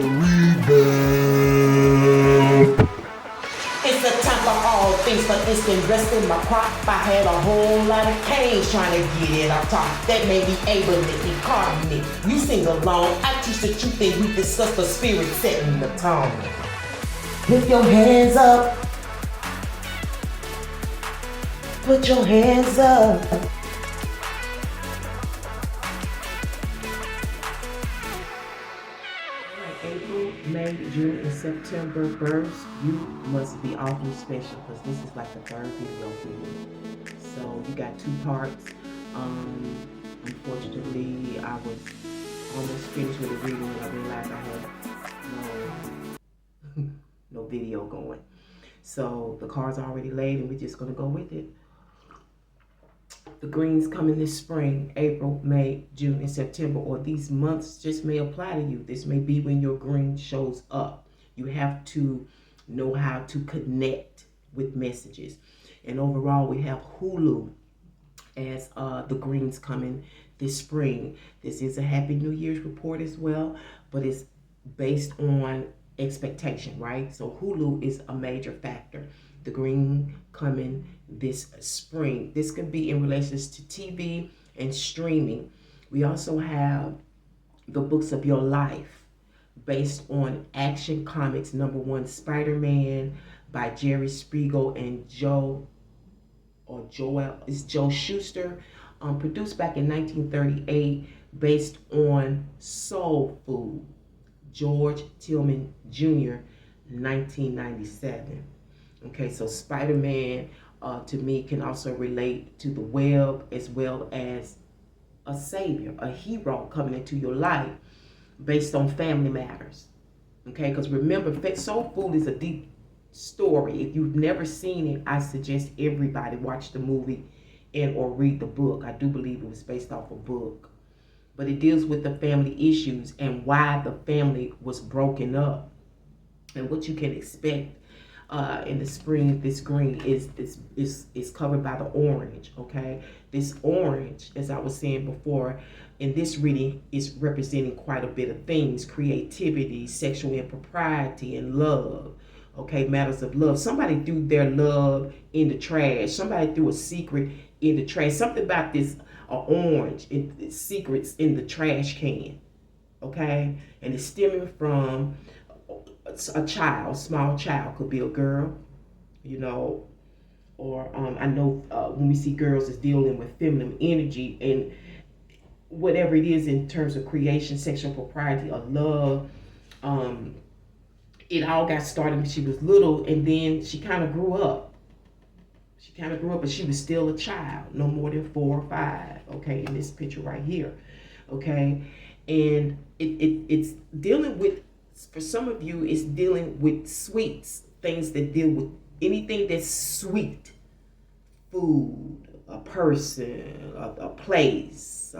revamp. It's a time for all things, but instant rest in my crop. I had a whole lot of canes trying to get it up top. That made me able to incarnate. You sing along, I teach the truth and we discuss the spirit setting the tone. Put your hands up. Put your hands up. April, May, June, and September births, you must be awfully special because this is like the third video for you. So you got two parts. Unfortunately, I was almost finished with the reading when I realized I had no video going. So the cards are already laid and we're just gonna go with it. The greens coming this spring, April, May, June, and September, or these months just may apply to you. This may be when your green shows up. You have to know how to connect with messages. And overall, we have Hulu as the greens coming this spring. This is a Happy New Year's report as well, but it's based on expectation, right? So Hulu is a major factor. The green coming this spring. This could be in relations to TV and streaming. We also have the books of your life based on Action Comics #1 Spider-Man by Jeris and Joe Shuster, produced back in 1938, based on Soul Food, George Tillman Jr., 1997. Okay, so Spider-Man to me can also relate to the web as well as a savior, a hero coming into your life based on family matters. Okay, because remember, Soul Food is a deep story. If you've never seen it, I suggest everybody watch the movie and or read the book. I do believe it was based off a book. But it deals with the family issues and why the family was broken up and what you can expect in the spring. This green is covered by the orange. Okay, this orange, as I was saying before, in this reading is representing quite a bit of things: creativity, sexual impropriety, and love. Okay, matters of love. Somebody threw their love in the trash. Somebody threw a secret in the trash. Something about this orange, it's secrets in the trash can. Okay, and it's stemming from a child, small child, could be a girl, you know, or I know when we see girls is dealing with feminine energy and whatever it is in terms of creation, sexual propriety, or love. It all got started when she was little, and then she kind of grew up. But she was still a child, no more than 4 or 5. Okay, in this picture right here. Okay, and it's dealing with. For some of you, it's dealing with sweets, things that deal with anything that's sweet. Food, a person, a place,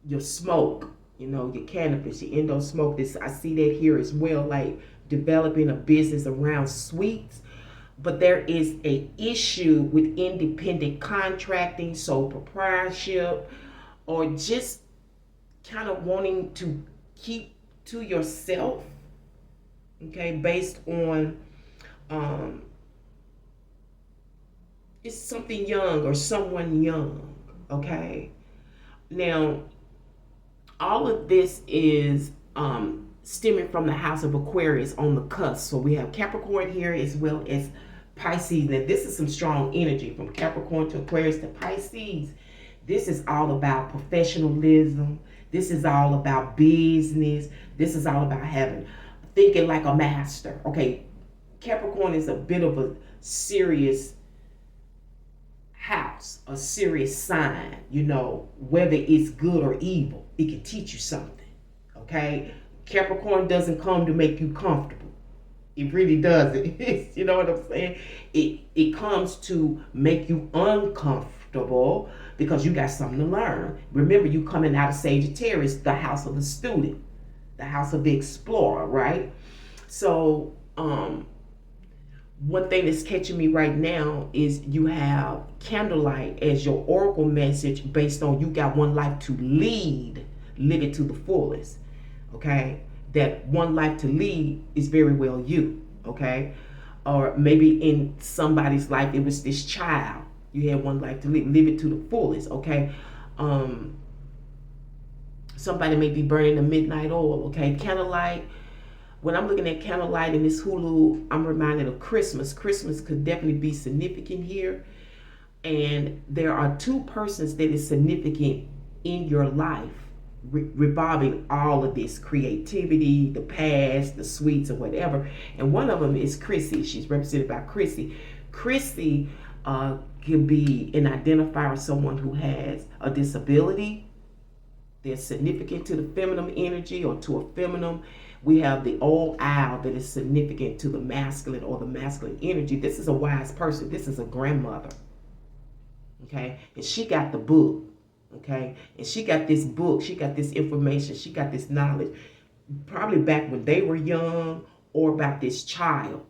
your smoke, you know, your cannabis, your endo smoke. I see that here as well, like developing a business around sweets. But there is a issue with independent contracting, sole proprietorship, or just kind of wanting to keep to yourself, okay, based on it's something young or someone young. Okay, now all of this is stemming from the house of Aquarius on the cusp. So we have Capricorn here as well as Pisces. Now this is some strong energy from Capricorn to Aquarius to Pisces. This is all about professionalism. This is all about business. This is all about thinking like a master. Okay, Capricorn is a bit of a serious house, a serious sign, you know, whether it's good or evil, it can teach you something. Okay, Capricorn doesn't come to make you comfortable. It really doesn't. You know what I'm saying? It comes to make you uncomfortable because you got something to learn. Remember, you coming out of Sagittarius, the house of the student, the house of the explorer, right? So one thing that's catching me right now is you have candlelight as your oracle message based on you got one life to lead live it to the fullest. Okay, that one life to lead is very well you. Okay, or maybe in somebody's life it was this child. You had one life to live it to the fullest. Okay, somebody may be burning the midnight oil. Okay, candlelight. When I'm looking at candlelight in this Hulu, I'm reminded of Christmas. Christmas could definitely be significant here. And there are two persons that is significant in your life, revolving all of this creativity, the past, the sweets, or whatever. And one of them is Chrissy. She's represented by Chrissy. Chrissy can be an identifier of someone who has a disability. They're significant to the feminine energy or to a feminine. We have the old owl that is significant to the masculine or the masculine energy. This is a wise person. This is a grandmother. Okay, and she got the book. Okay, and she got this book. She got this information. She got this knowledge. Probably back when they were young, or about this child.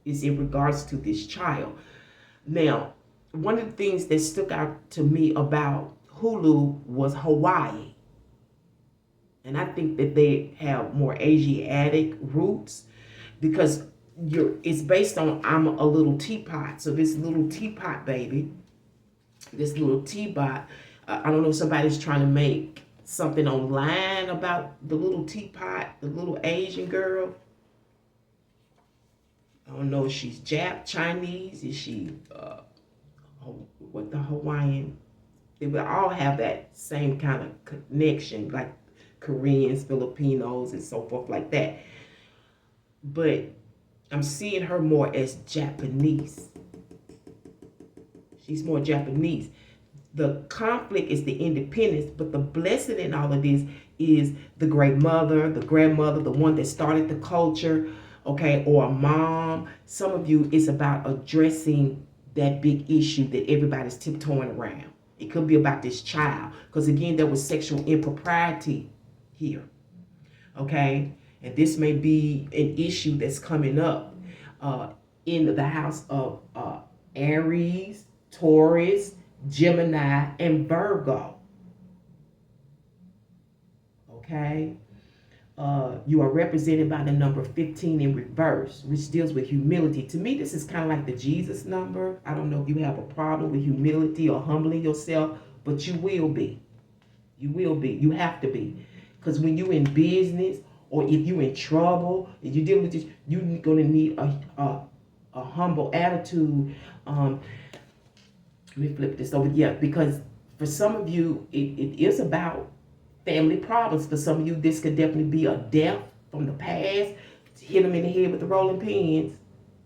Is in regards to this child. Now, one of the things that stuck out to me about Hulu was Hawaii. And I think that they have more Asiatic roots because it's based on I'm a little teapot. So this little teapot baby, this little teapot, I don't know if somebody's trying to make something online about the little teapot, the little Asian girl. I don't know if she's Chinese, is she, what the Hawaiian, they would all have that same kind of connection, like Koreans, Filipinos, and so forth like that. But I'm seeing her more as Japanese. She's more Japanese. The conflict is the independence, but the blessing in all of this is the great mother, the grandmother, the one that started the culture, okay, or a mom. Some of you, it's about addressing that big issue that everybody's tiptoeing around. It could be about this child, because again, there was sexual impropriety here, okay? And this may be an issue that's coming up in the house of Aries, Taurus, Gemini, and Virgo, okay? You are represented by the number 15 in reverse, which deals with humility. To me, this is kind of like the Jesus number. I don't know if you have a problem with humility or humbling yourself, but you will be. You will be. You have to be. Because when you're in business, or if you're in trouble, if you're dealing with this, you're going to need a humble attitude. Let me flip this over. Yeah, because for some of you, it is about family problems. For some of you, this could definitely be a death from the past. Hit them in the head with the rolling pins.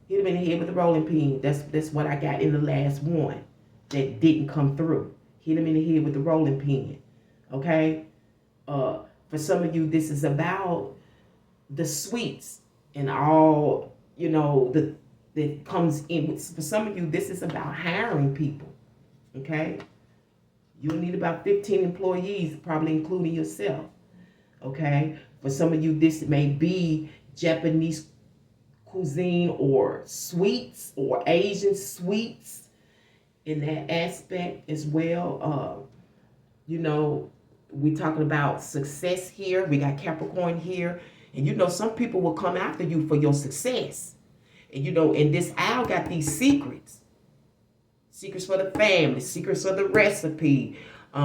Hit them in the head with the rolling pin. That's what I got in the last one that didn't come through. Hit them in the head with the rolling pin. Okay? For some of you, this is about the sweets and all, that comes in. For some of you, this is about hiring people. Okay? You'll need about 15 employees, probably including yourself. Okay? For some of you, this may be Japanese cuisine or sweets or Asian sweets in that aspect as well. We're talking about success here. We got Capricorn here. And some people will come after you for your success. And and this owl got these secrets. Secrets for the family, secrets for the recipe,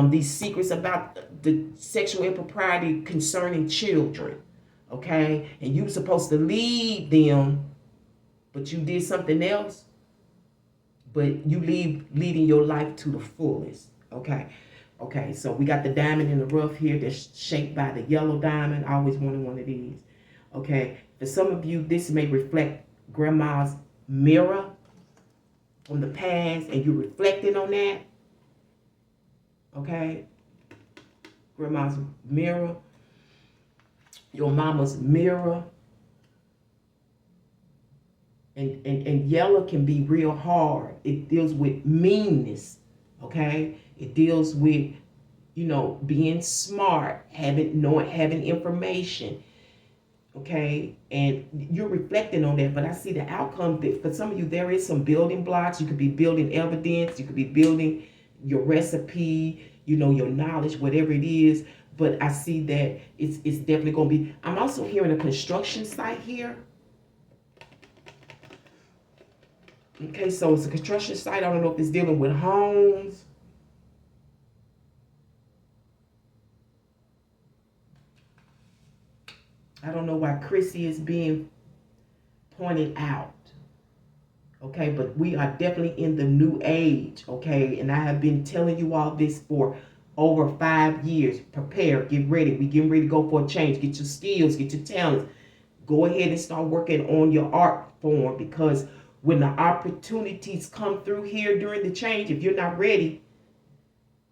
these secrets about the sexual impropriety concerning children, okay? And you were supposed to lead them, but you did something else, but you leading your life to the fullest, okay? Okay, so we got the diamond in the rough here that's shaped by the yellow diamond. I always wanted one of these, okay? For some of you, this may reflect grandma's mirror from the past, and you're reflecting on that, okay? Grandma's mirror, your mama's mirror, and yellow can be real hard. It deals with meanness, okay? It deals with, being smart, having information, okay? And you're reflecting on that, but I see the outcome that for some of you, there is some building blocks. You could be building evidence. You could be building your recipe, your knowledge, whatever it is. but I see that it's definitely going to be. I'm also hearing a construction site here. Okay, so it's a construction site. I don't know if it's dealing with homes. I don't know why Chrissy is being pointed out. Okay, but we are definitely in the new age. Okay, and I have been telling you all this for over 5 years. Prepare, get ready. We getting ready to go for a change. Get your skills, get your talents. Go ahead and start working on your art form, because when the opportunities come through here during the change, if you're not ready,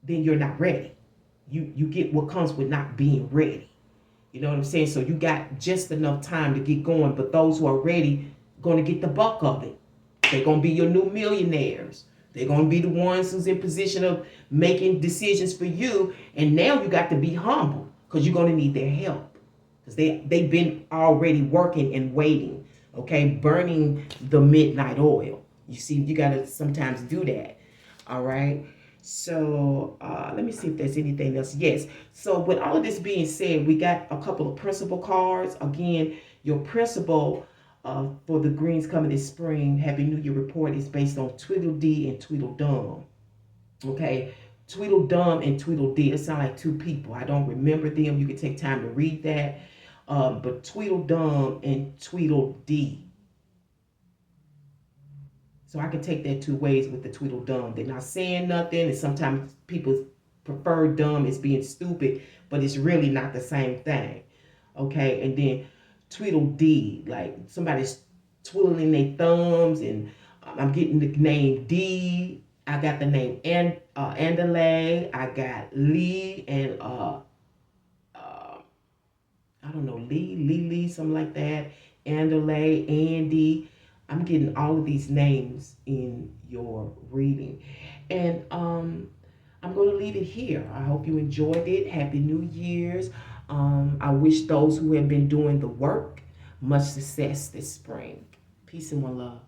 then you're not ready. You get what comes with not being ready. You know what I'm saying? So you got just enough time to get going, but those who are ready going to get the buck of it. They're going to be your new millionaires. They're going to be the ones who's in position of making decisions for you. And now you got to be humble, because you're going to need their help, because they've been already working and waiting, okay, burning the midnight oil. You see, you got to sometimes do that. All right. So let me see if there's anything else. Yes. So with all of this being said, we got a couple of principal cards. Again, your principal for the greens coming this spring, Happy New Year report is based on Tweedledee and Tweedledum. Okay. Tweedledum and Tweedledee, it sound like two people. I don't remember them. You can take time to read that. But Tweedledum and Tweedledee. So I can take that two ways with the Tweedledum. They're not saying nothing, and sometimes people prefer dumb as being stupid, but it's really not the same thing. Okay, and then Tweedledee, like somebody's twiddling their thumbs, and I'm getting the name D. I got the name Andalay. I got Lee and I don't know, Lee, something like that. Andalay, Andy. I'm getting all of these names in your reading. And I'm going to leave it here. I hope you enjoyed it. Happy New Year's. I wish those who have been doing the work much success this spring. Peace and one love.